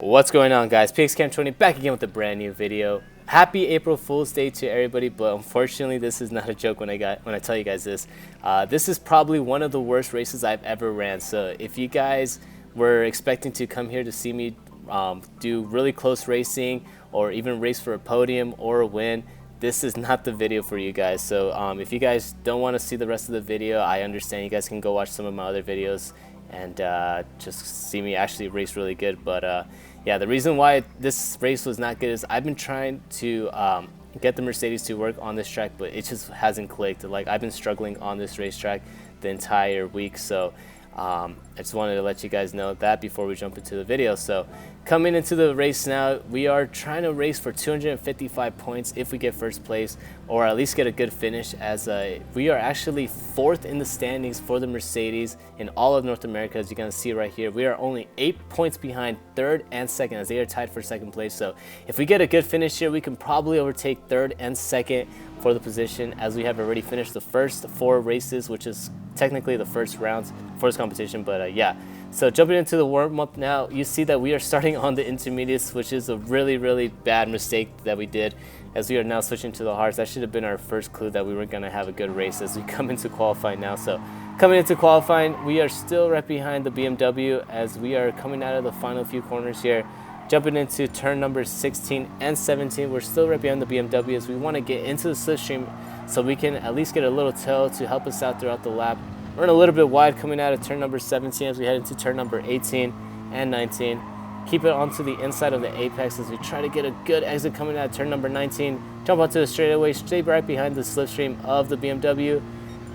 What's going on, guys? PXCam20 back again with a brand new video. Happy April Fool's Day to everybody, but unfortunately this is not a joke when I tell you guys this. This is probably one of the worst races I've ever ran. So if you guys were expecting to come here to see me do really close racing or even race for a podium or a win, this is not the video for you guys. So if you guys don't want to see the rest of the video, I understand. You guys can go watch some of my other videos and just see me actually race really good. But yeah, the reason why this race was not good is I've been trying to get the Mercedes to work on this track, but it just hasn't clicked. Like, I've been struggling on this racetrack the entire week. So I just wanted to let you guys know that before we jump into the video. So coming into the race now, we are trying to race for 255 points if we get first place, or at least get a good finish, as we are actually 4th in the standings for the Mercedes in all of North America. As you can see right here, we are only 8 points behind 3rd and 2nd, as they are tied for 2nd place. So if we get a good finish here, we can probably overtake 3rd and 2nd for the position, as we have already finished the first 4 races, which is technically the first rounds for this competition. But yeah, so jumping into the warm-up now, you see that we are starting on the intermediates, which is a really bad mistake that we did, as we are now switching to the hards. That should have been our first clue that we weren't going to have a good race as we come into qualifying now. So coming into qualifying, we are still right behind the BMW as we are coming out of the final few corners here. Jumping into turn number 16 and 17, we're still right behind the BMW as we want to get into the slipstream so we can at least get a little tail to help us out throughout the lap. We're in a little bit wide coming out of turn number 17 as we head into turn number 18 and 19. Keep it onto the inside of the apex as we try to get a good exit coming out of turn number 19. Jump onto the straightaway, stay right behind the slipstream of the BMW,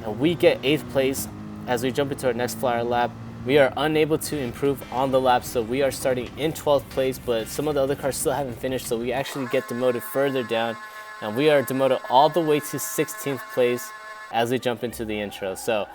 and we get 8th place as we jump into our next flyer lap. We are unable to improve on the lap, so we are starting in 12th place, but some of the other cars still haven't finished, so we actually get demoted further down, and we are demoted all the way to 16th place as we jump into the intro. So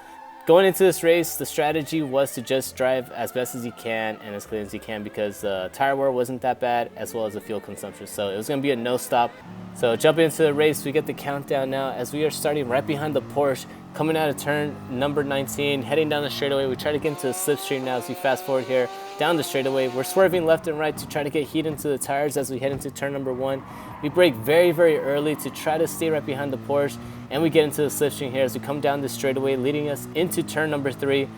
going into this race, the strategy was to just drive as best as you can and as clean as you can, because the tire wear wasn't that bad, as well as the fuel consumption. So it was going to be a no stop. So jumping into the race, we get the countdown now as we are starting right behind the Porsche, coming out of turn number 19, heading down the straightaway. We try to get into the slipstream now as we fast forward here down the straightaway. We're swerving left and right to try to get heat into the tires as we head into turn number 1. We brake very early to try to stay right behind the Porsche, and we get into the slipstream here as we come down the straightaway, leading us into turn number 3.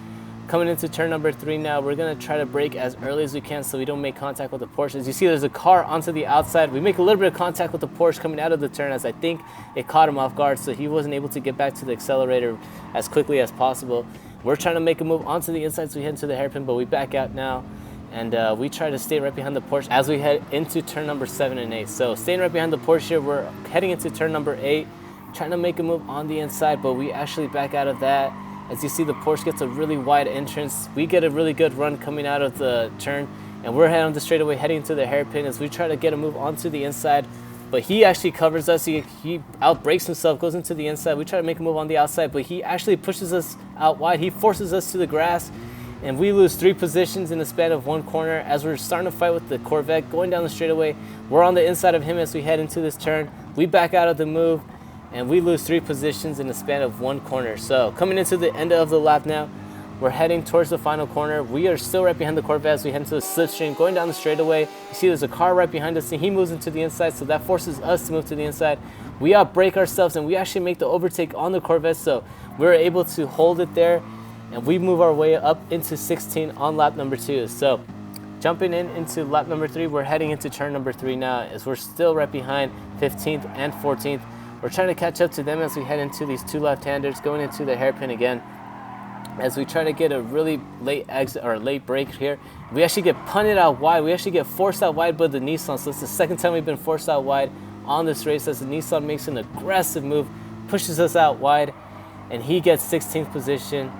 Coming into turn number 3 now, we're going to try to brake as early as we can so we don't make contact with the Porsche. As you see, there's a car onto the outside. We make a little bit of contact with the Porsche coming out of the turn, as I think it caught him off guard, so he wasn't able to get back to the accelerator as quickly as possible. We're trying to make a move onto the inside so we head into the hairpin, but we back out now, and we try to stay right behind the Porsche as we head into turn number 7 and 8. So staying right behind the Porsche here, we're heading into turn number 8, trying to make a move on the inside, but we actually back out of that. As you see, the Porsche gets a really wide entrance. We get a really good run coming out of the turn, and we're heading on the straightaway, heading into the hairpin as we try to get a move onto the inside. But he actually covers us. He outbrakes himself, goes into the inside. We try to make a move on the outside, but he actually pushes us out wide. He forces us to the grass, and we lose 3 positions in the span of 1 corner as we're starting to fight with the Corvette going down the straightaway. We're on the inside of him as we head into this turn. We back out of the move, and we lose 3 positions in the span of 1 corner. So coming into the end of the lap now, we're heading towards the final corner. We are still right behind the Corvette as we head into the slipstream, going down the straightaway. You see there's a car right behind us, and he moves into the inside, so that forces us to move to the inside. We outbrake ourselves, and we actually make the overtake on the Corvette, so we're able to hold it there, and we move our way up into 16 on lap number 2. So jumping into lap number 3, we're heading into turn number 3 now, as we're still right behind 15th and 14th. We're trying to catch up to them as we head into these 2 left-handers, going into the hairpin again, as we try to get a really late exit or late break here. We actually get punted out wide. We actually get forced out wide by the Nissan. So it's the 2nd time we've been forced out wide on this race, as the Nissan makes an aggressive move, pushes us out wide, and he gets 16th position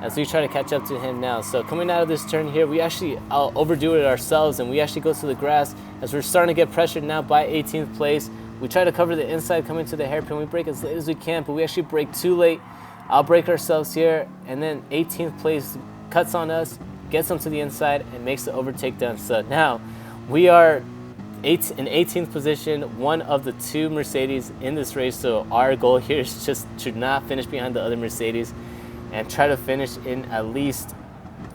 as we try to catch up to him now. So coming out of this turn here, we actually overdo it ourselves, and we actually go to the grass as we're starting to get pressured now by 18th place. We try to cover the inside coming to the hairpin. We brake as late as we can, but we actually brake too late. Outbrake ourselves here, and then 18th place cuts on us, gets onto the inside, and makes the overtake done. So now we are in 18th position, one of the 2 Mercedes in this race. So our goal here is just to not finish behind the other Mercedes and try to finish in at least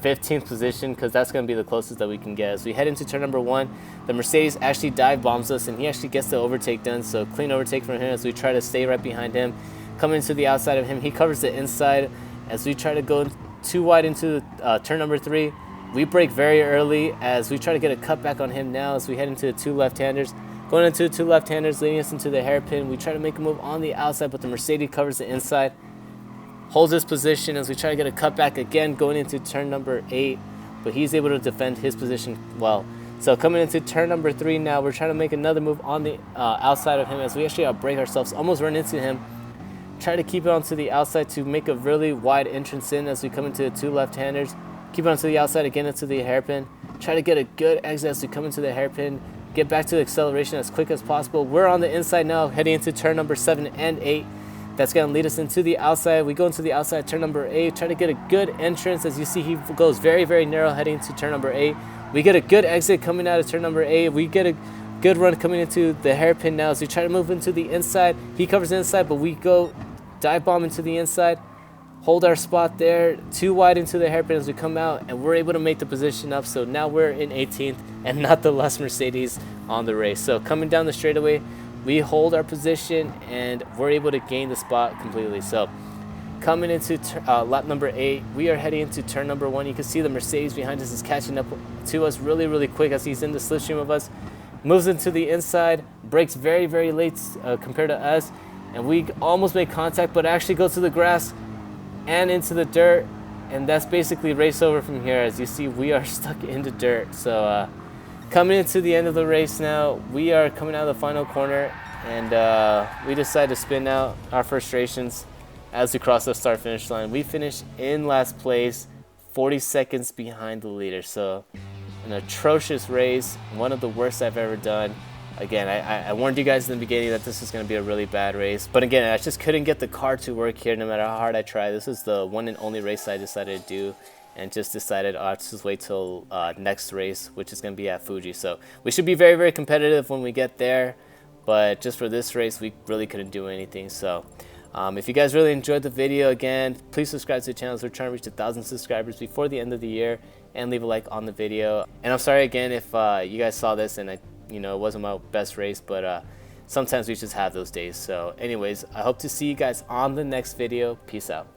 15th position because that's going to be the closest that we can get. As we head into turn number 1, the Mercedes actually dive bombs us and he actually gets the overtake done. So clean overtake from him as we try to stay right behind him. Coming to the outside of him, he covers the inside as we try to go too wide into turn number 3. We brake very early as we try to get a cut back on him now as we head into the 2 left-handers. Going into 2 left-handers, leading us into the hairpin. We try to make a move on the outside, but the Mercedes covers the inside. Holds his position as we try to get a cut back again going into turn number 8, but he's able to defend his position well. So coming into turn number 3 now, we're trying to make another move on the outside of him as we actually outbrake ourselves, almost run into him. Try to keep it onto the outside to make a really wide entrance in as we come into the 2 left-handers. Keep it onto the outside again into the hairpin. Try to get a good exit as we come into the hairpin. Get back to the acceleration as quick as possible. We're on the inside now, heading into turn number 7 and 8. That's going to lead us into the outside. We go into the outside, turn number 8. Try to get a good entrance. As you see, he goes very, very narrow heading into turn number 8. We get a good exit coming out of turn number 8. We get a good run coming into the hairpin now as we try to move into the inside. He covers the inside, but we go dive bomb into the inside. Hold our spot there, too wide into the hairpin as we come out, and we're able to make the position up. So now we're in 18th and not the last Mercedes on the race. So coming down the straightaway, we hold our position and we're able to gain the spot completely. So coming into lap number 8, we are heading into turn number 1. You can see the Mercedes behind us is catching up to us really, really quick as he's in the slipstream of us. Moves into the inside, brakes very, very late compared to us, and we almost make contact, but actually go to the grass and into the dirt, and that's basically race over from here. As you see, we are stuck in the dirt. So coming into the end of the race now, we are coming out of the final corner, and we decide to spin out our frustrations as we cross the start finish line. We finished in last place, 40 seconds behind the leader. So an atrocious race, one of the worst I've ever done. Again, I warned you guys in the beginning that this was going to be a really bad race. But again, I just couldn't get the car to work here no matter how hard I tried. This is the one and only race I decided to do, and just decided I'll just wait till next race, which is going to be at Fuji. So we should be very, very competitive when we get there. But just for this race, we really couldn't do anything. So if you guys really enjoyed the video, again, please subscribe to the channel. We're trying to reach 1,000 subscribers before the end of the year, and leave a like on the video. And I'm sorry again if you guys saw this and it wasn't my best race, but sometimes we just have those days. So anyways, I hope to see you guys on the next video. Peace out.